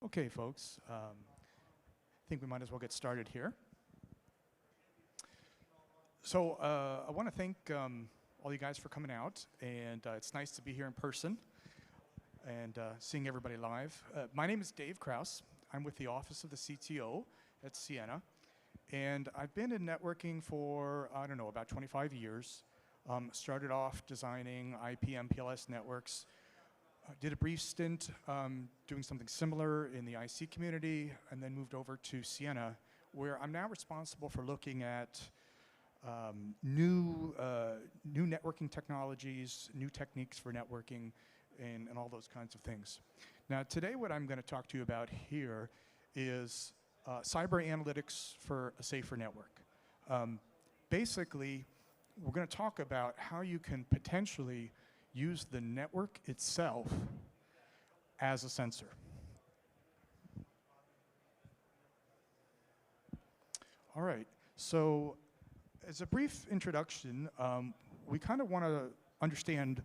Okay, folks, I think we might as well get started here. So I want to thank all you guys for coming out, and it's nice to be here in person and seeing everybody live. My name is Dave Kraus. I'm with the Office of the CTO at Siena, and I've been in networking for, I don't know, about 25 years. Started off designing IP MPLS networks. Did a brief stint doing something similar in the IC community, and then moved over to Siena, where I'm now responsible for looking at new networking technologies, new techniques for networking, and all those kinds of things. Now, today what I'm going to talk to you about here is cyber analytics for a safer network. Basically, we're going to talk about how you can potentially use the network itself as a sensor. All right, so as a brief introduction, we kind of want to understand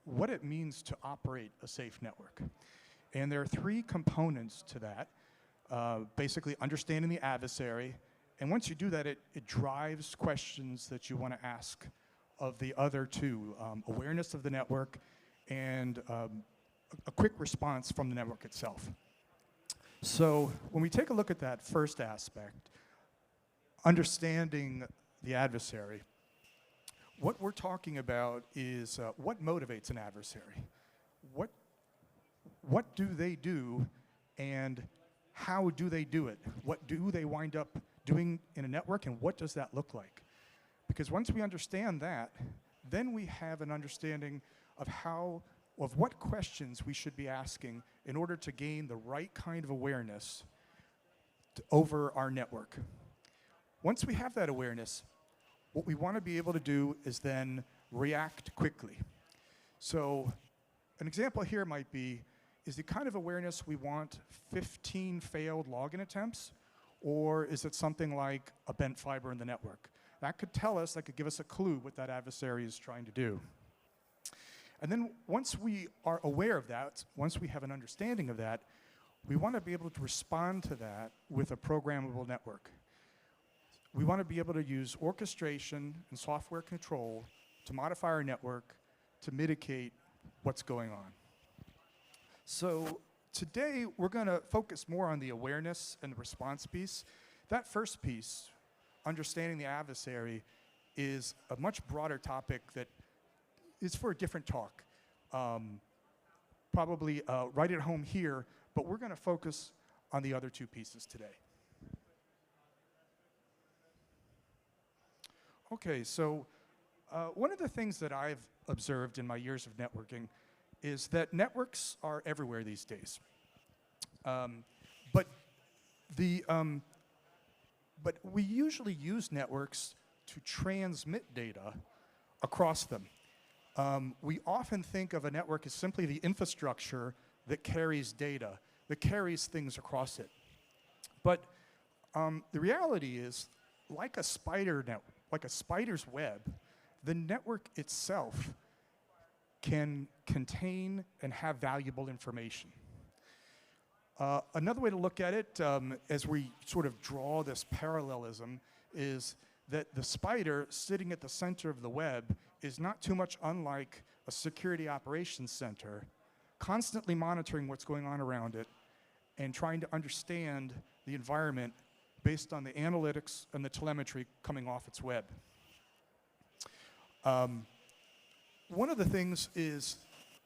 what it means to operate a safe network. And there are three components to that. Basically, understanding the adversary. And once you do that, it drives questions that you want to ask of the other two, awareness of the network and a quick response from the network itself. So when we take a look at that first aspect, understanding the adversary, what we're talking about is what motivates an adversary. What do they do, and how do they do it? What do they wind up doing in a network, and what does that look like? Because once we understand that, then we have an understanding of what questions we should be asking in order to gain the right kind of awareness over our network. Once we have that awareness, what we want to be able to do is then react quickly. So an example here might be, is the kind of awareness we want 15 failed login attempts, or is it something like a bent fiber in the network? That could tell us, that could give us a clue what that adversary is trying to do. And then once we are aware of that, once we have an understanding of that, we want to be able to respond to that with a programmable network. We want to be able to use orchestration and software control to modify our network to mitigate what's going on. So today, we're going to focus more on the awareness and the response piece. That first piece, understanding the adversary, is a much broader topic that is for a different talk. Probably right at home here, but we're going to focus on the other two pieces today. Okay, so one of the things that I've observed in my years of networking is that networks are everywhere these days. But we usually use networks to transmit data across them. We often think of a network as simply the infrastructure that carries data, that carries things across it. But the reality is, like a spider's web, the network itself can contain and have valuable information. Another way to look at it, as we sort of draw this parallelism, is that the spider sitting at the center of the web is not too much unlike a security operations center, constantly monitoring what's going on around it and trying to understand the environment based on the analytics and the telemetry coming off its web. One of the things is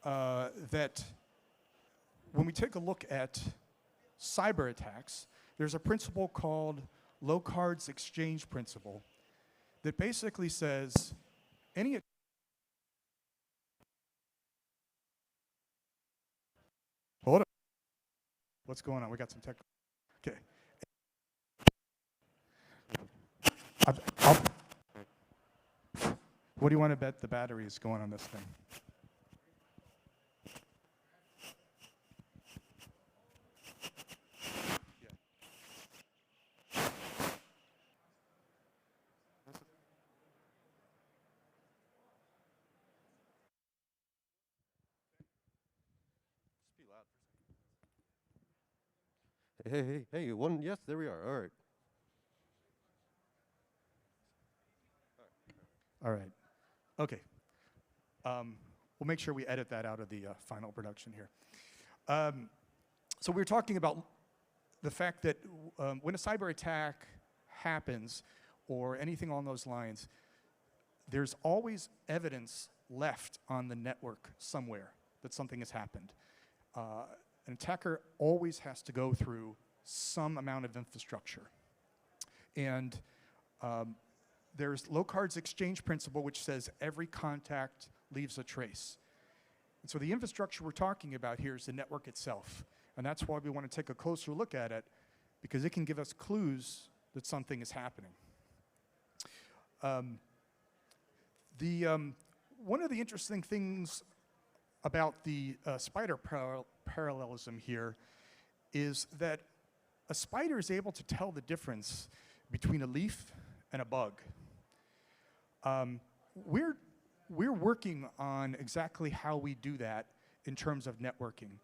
that when we take a look at cyber attacks, there's a principle called LowCards exchange principle that basically says any hold on. What's going on? We got some tech. Okay. What do you want to bet the battery is going on this thing? Hey, one, yes, there we are, all right. All right. Okay. We'll make sure we edit that out of the final production here. So we were talking about the fact that when a cyber attack happens or anything along those lines, there's always evidence left on the network somewhere that something has happened. An attacker always has to go through some amount of infrastructure. And there's LowCards exchange principle, which says every contact leaves a trace. And so the infrastructure we're talking about here is the network itself. And that's why we want to take a closer look at it, because it can give us clues that something is happening. One of the interesting things about the spider parallelism here is that a spider is able to tell the difference between a leaf and a bug. We're working on exactly how we do that in terms of networking.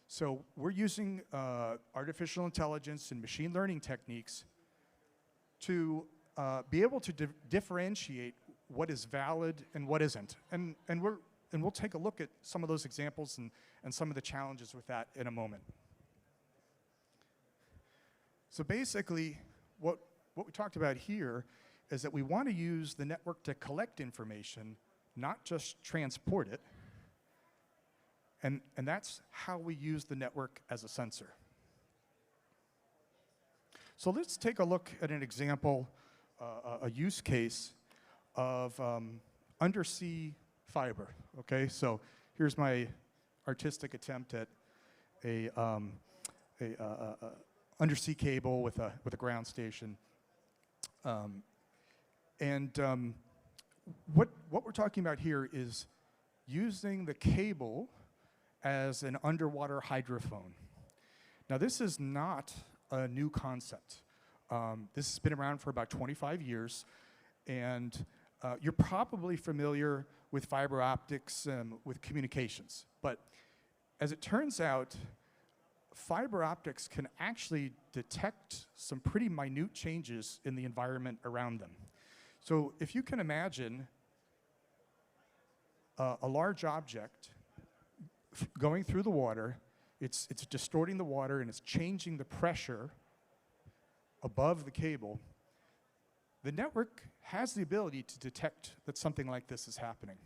So we're using artificial intelligence and machine learning techniques to be able to differentiate what is valid and what isn't. And we'll take a look at some of those examples and some of the challenges with that in a moment. So basically, what we talked about here is that we want to use the network to collect information, not just transport it. And that's how we use the network as a sensor. So let's take a look at an example, a use case of undersea fiber. Okay, so here's my artistic attempt at a undersea cable with a ground station. What we're talking about here is using the cable as an underwater hydrophone. Now, this is not a new concept. This has been around for about 25 years, and you're probably familiar with fiber optics with communications. But as it turns out, fiber optics can actually detect some pretty minute changes in the environment around them. So if you can imagine a large object going through the water, it's distorting the water and it's changing the pressure above the cable. The network has the ability to detect that something like this is happening.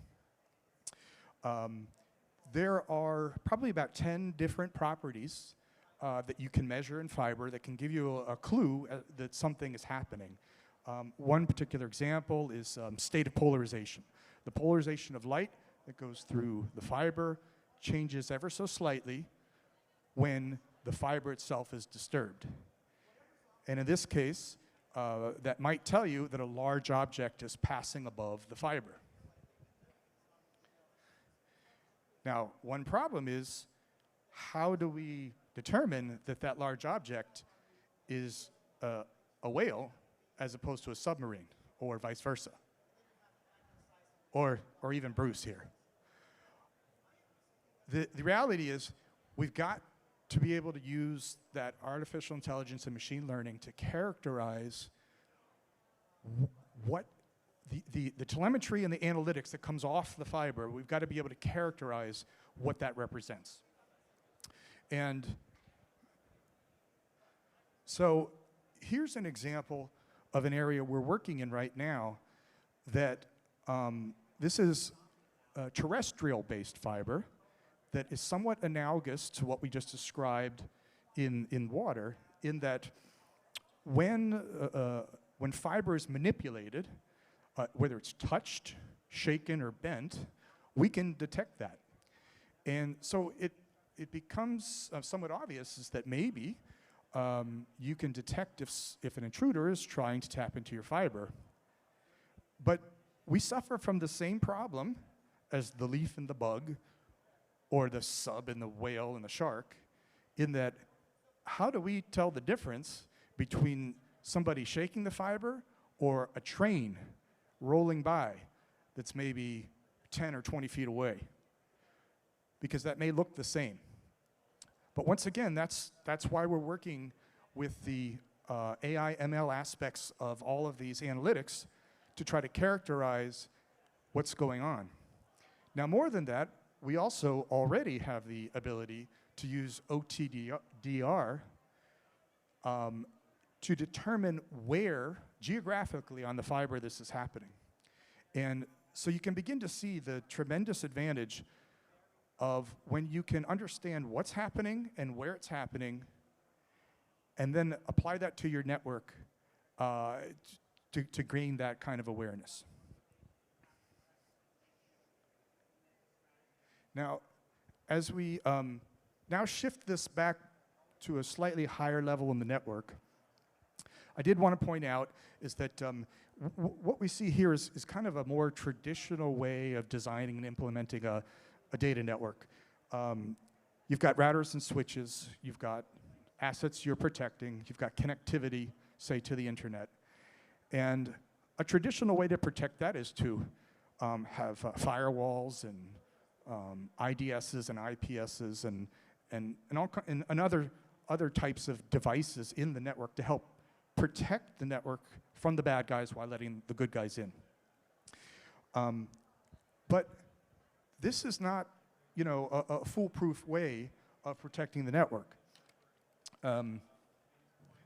There are probably about 10 different properties that you can measure in fiber that can give you a clue that something is happening. One particular example is state of polarization. The polarization of light that goes through the fiber changes ever so slightly when the fiber itself is disturbed. And in this case, that might tell you that a large object is passing above the fiber. Now, one problem is, how do we determine that that large object is a whale as opposed to a submarine, or vice versa? Or even Bruce here. The reality is, we've got to be able to use that artificial intelligence and machine learning to characterize what the telemetry and the analytics that comes off the fiber. We've got to be able to characterize what that represents. And so here's an example of an area we're working in right now that this is terrestrial-based fiber that is somewhat analogous to what we just described in water, in that when fiber is manipulated, whether it's touched, shaken, or bent, we can detect that. And so it becomes somewhat obvious is that maybe you can detect if an intruder is trying to tap into your fiber. But we suffer from the same problem as the leaf and the bug, or the sub and the whale and the shark, in that how do we tell the difference between somebody shaking the fiber or a train rolling by that's maybe 10 or 20 feet away? Because that may look the same. But once again, that's why we're working with the AI ML aspects of all of these analytics to try to characterize what's going on. Now, more than that, we also already have the ability to use OTDR to determine where geographically on the fiber this is happening. And so you can begin to see the tremendous advantage of when you can understand what's happening and where it's happening, and then apply that to your network to gain that kind of awareness. Now, as we now shift this back to a slightly higher level in the network, I did want to point out is that what we see here is kind of a more traditional way of designing and implementing a data network. You've got routers and switches, you've got assets you're protecting, you've got connectivity, say, to the internet. And a traditional way to protect that is to have firewalls and IDSs and IPSs and other types of devices in the network to help protect the network from the bad guys while letting the good guys in. But this is not, a foolproof way of protecting the network.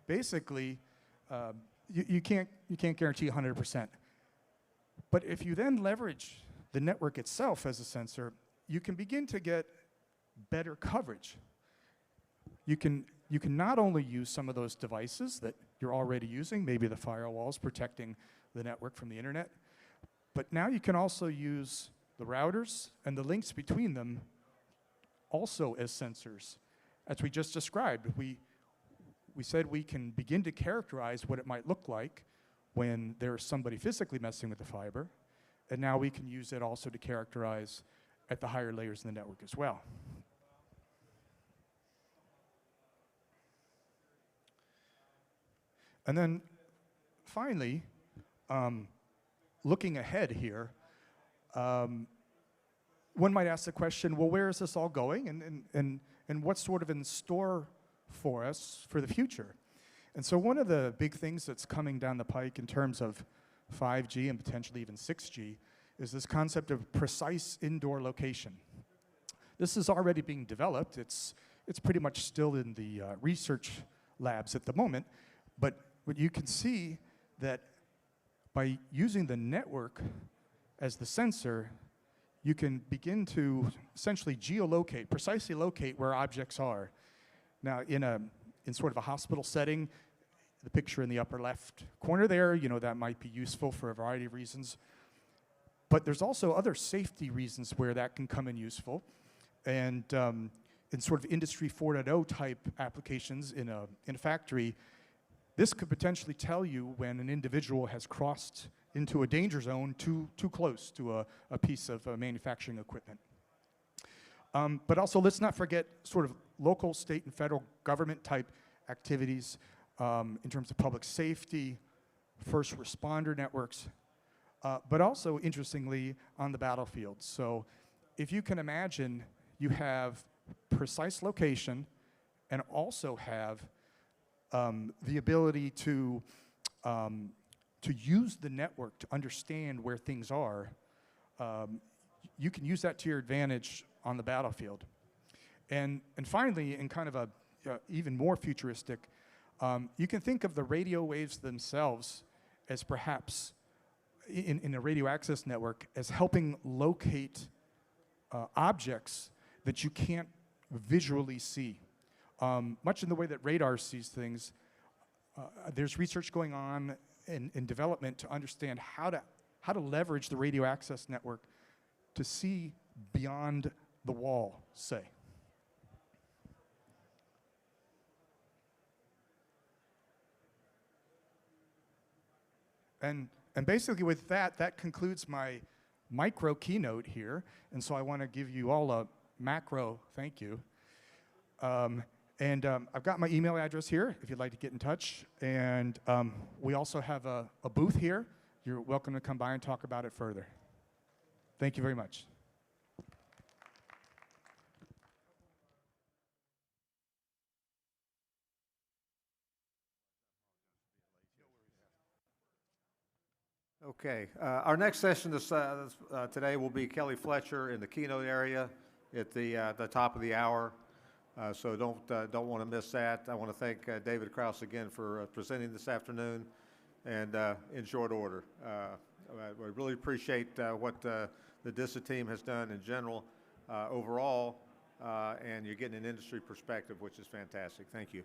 Basically, you can't guarantee 100%. But if you then leverage the network itself as a sensor, you can begin to get better coverage. You can not only use some of those devices that you're already using, maybe the firewalls protecting the network from the internet, but now you can also use the routers and the links between them also as sensors. As we just described, we said we can begin to characterize what it might look like when there's somebody physically messing with the fiber, and now we can use it also to characterize at the higher layers in the network as well. And then finally, looking ahead here, one might ask the question, well, where is this all going, and what's sort of in store for us for the future? And so one of the big things that's coming down the pike in terms of 5G and potentially even 6G is this concept of precise indoor location. This is already being developed. It's pretty much still in the research labs at the moment, but you can see that by using the network as the sensor, you can begin to essentially geolocate, precisely locate where objects are. Now, in sort of a hospital setting, the picture in the upper left corner there, that might be useful for a variety of reasons. But there's also other safety reasons where that can come in useful. And in sort of Industry 4.0 type applications in a factory, this could potentially tell you when an individual has crossed into a danger zone too close to a piece of manufacturing equipment. But also, let's not forget sort of local, state, and federal government type activities in terms of public safety, first responder networks, but also, interestingly, on the battlefield. So if you can imagine, you have precise location and also have the ability to use the network to understand where things are, you can use that to your advantage on the battlefield. And finally, in kind of a even more futuristic, you can think of the radio waves themselves as perhaps, in a radio access network, as helping locate objects that you can't visually see. Much in the way that radar sees things, there's research going on in development to understand how to leverage the radio access network to see beyond the wall, say. And basically with that concludes my micro keynote here. And so I want to give you all a macro thank you. I've got my email address here if you'd like to get in touch. And we also have a booth here. You're welcome to come by and talk about it further. Thank you very much. Okay, our next session today will be Kelly Fletcher in the Keynote area at the top of the hour. So don't want to miss that. I want to thank David Krause again for presenting this afternoon, and in short order. I really appreciate what the DISA team has done in general overall, and you're getting an industry perspective, which is fantastic. Thank you.